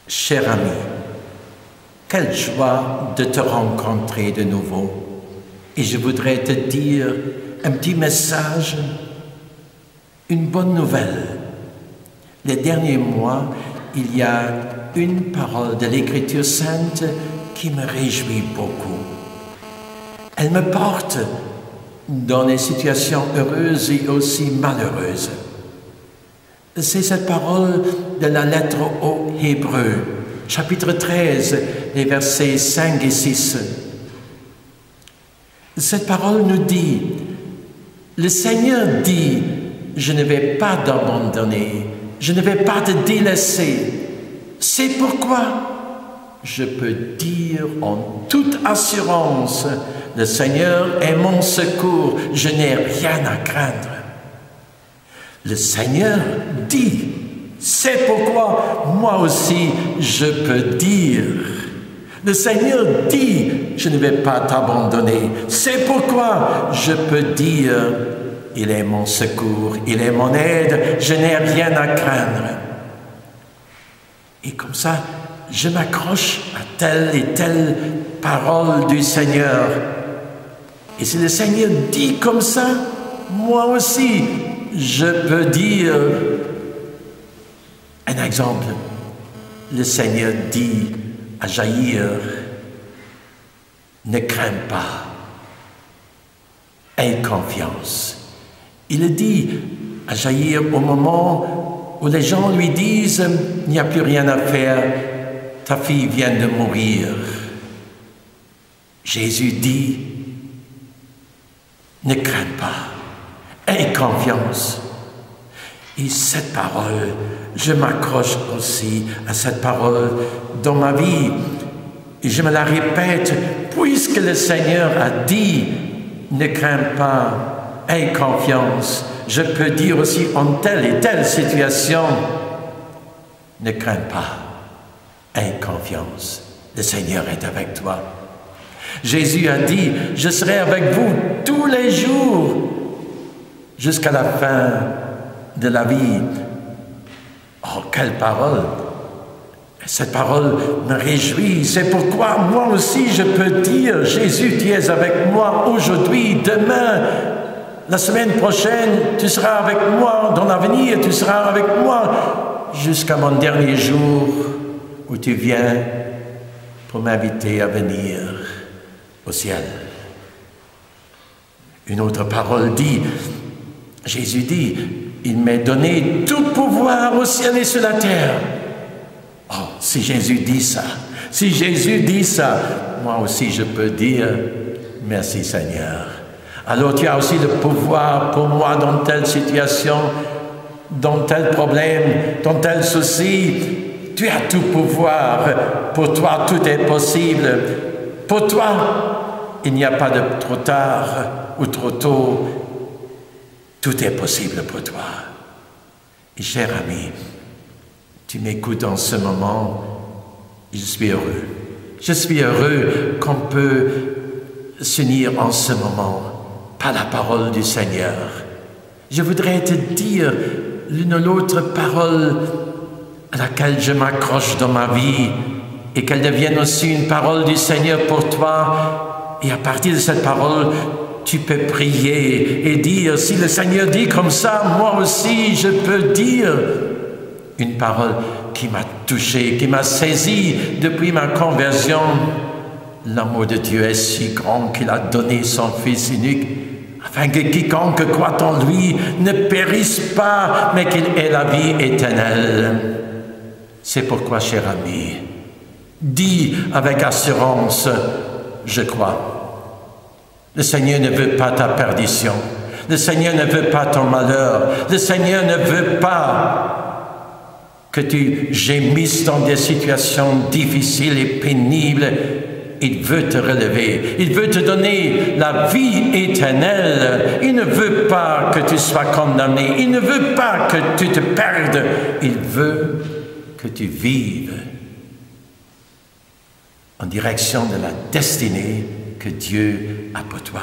Cher ami, quelle joie de te rencontrer de nouveau. Et je voudrais te dire un petit message, une bonne nouvelle. Les derniers mois, il y a une parole de l'Écriture sainte qui me réjouit beaucoup. Elle me porte dans les situations heureuses et aussi malheureuses. C'est cette parole de la lettre aux Hébreux, chapitre 13, les versets 5 et 6. Cette parole nous dit, le Seigneur dit, je ne vais pas t'abandonner, je ne vais pas te délaisser. C'est pourquoi je peux dire en toute assurance, le Seigneur est mon secours, je n'ai rien à craindre. Le Seigneur dit, c'est pourquoi moi aussi je peux dire. Le Seigneur dit, je ne vais pas t'abandonner. C'est pourquoi je peux dire, il est mon secours, il est mon aide, je n'ai rien à craindre. Et comme ça, je m'accroche à telle et telle parole du Seigneur. Et si le Seigneur dit comme ça, moi aussi, je peux dire. Un exemple, le Seigneur dit à Jaïr, ne crains pas, aie confiance. Il le dit à Jaïr au moment où les gens lui disent, il n'y a plus rien à faire, ta fille vient de mourir. Jésus dit, ne crains pas, aie confiance. Et cette parole, je m'accroche aussi à cette parole dans ma vie. Et je me la répète, puisque le Seigneur a dit, ne crains pas, aie confiance. Je peux dire aussi en telle et telle situation, ne crains pas, aie confiance. Le Seigneur est avec toi. Jésus a dit, je serai avec vous tous les jours jusqu'à la fin de la vie. Oh, quelle parole! Cette parole me réjouit. C'est pourquoi moi aussi je peux dire, Jésus, tu es avec moi aujourd'hui, demain, la semaine prochaine, tu seras avec moi, dans l'avenir, tu seras avec moi, jusqu'à mon dernier jour où tu viens pour m'inviter à venir au ciel. Une autre parole dit, Jésus dit, il m'est donné tout pouvoir au ciel et sur la terre. Oh, si Jésus dit ça, si Jésus dit ça, moi aussi je peux dire, merci Seigneur. Alors tu as aussi le pouvoir pour moi dans telle situation, dans tel problème, dans tel souci. Tu as tout pouvoir. Pour toi, tout est possible. Pour toi, il n'y a pas de trop tard ou trop tôt. Tout est possible pour toi. Et cher ami, tu m'écoutes en ce moment, je suis heureux. Je suis heureux qu'on peut s'unir en ce moment par la parole du Seigneur. Je voudrais te dire l'une ou l'autre parole à laquelle je m'accroche dans ma vie et qu'elle devienne aussi une parole du Seigneur pour toi. Et à partir de cette parole, tu peux prier et dire, si le Seigneur dit comme ça, moi aussi je peux dire une parole qui m'a touché, qui m'a saisi depuis ma conversion. L'amour de Dieu est si grand qu'il a donné son Fils unique, afin que quiconque croit en lui ne périsse pas, mais qu'il ait la vie éternelle. C'est pourquoi, cher ami, dis avec assurance, je crois. Le Seigneur ne veut pas ta perdition. Le Seigneur ne veut pas ton malheur. Le Seigneur ne veut pas que tu gémisses dans des situations difficiles et pénibles. Il veut te relever. Il veut te donner la vie éternelle. Il ne veut pas que tu sois condamné. Il ne veut pas que tu te perdes. Il veut que tu vives en direction de la destinée que Dieu a pour toi.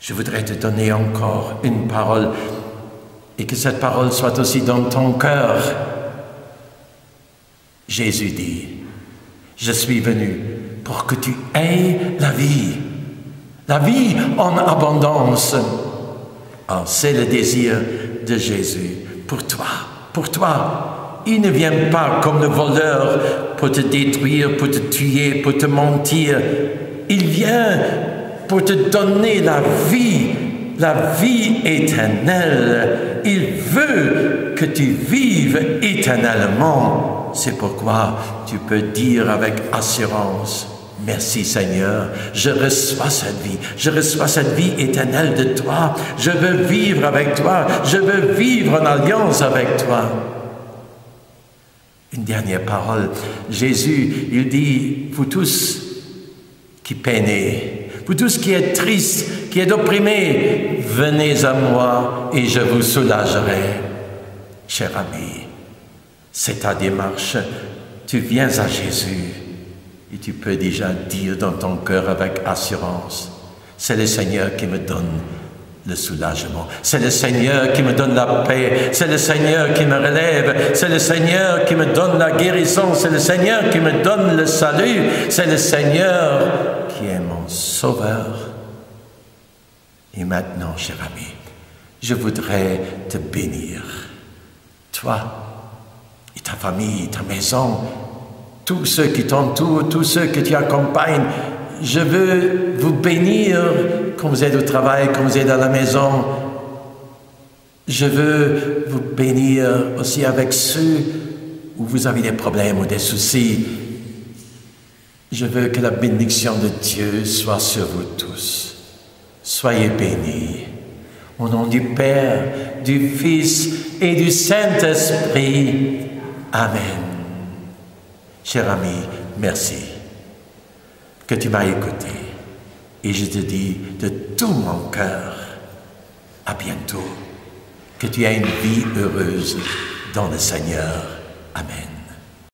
Je voudrais te donner encore une parole et que cette parole soit aussi dans ton cœur. Jésus dit, je suis venu pour que tu aies la vie en abondance. Oh, c'est le désir de Jésus pour toi, pour toi. Il ne vient pas comme le voleur pour te détruire, pour te tuer, pour te mentir. Il vient pour te donner la vie éternelle. Il veut que tu vives éternellement. C'est pourquoi tu peux dire avec assurance, merci Seigneur, je reçois cette vie éternelle de toi. Je veux vivre avec toi, je veux vivre en alliance avec toi. Une dernière parole, Jésus, il dit, vous tous qui peinez, vous tous qui êtes tristes, qui êtes opprimés, venez à moi et je vous soulagerai. Cher ami, c'est ta démarche, tu viens à Jésus et tu peux déjà dire dans ton cœur avec assurance, c'est le Seigneur qui me donne le soulagement, c'est le Seigneur qui me donne la paix, c'est le Seigneur qui me relève, c'est le Seigneur qui me donne la guérison, c'est le Seigneur qui me donne le salut, c'est le Seigneur qui est mon sauveur. Et maintenant, cher ami, je voudrais te bénir, toi et ta famille, ta maison, tous ceux qui t'entourent, tous ceux que tu accompagnes. Je veux vous bénir quand vous êtes au travail, quand vous êtes à la maison. Je veux vous bénir aussi avec ceux où vous avez des problèmes ou des soucis. Je veux que la bénédiction de Dieu soit sur vous tous. Soyez bénis. Au nom du Père, du Fils et du Saint-Esprit. Amen. Cher ami, merci que tu m'as écouté. Et je te dis de tout mon cœur, à bientôt. Que tu aies une vie heureuse dans le Seigneur. Amen.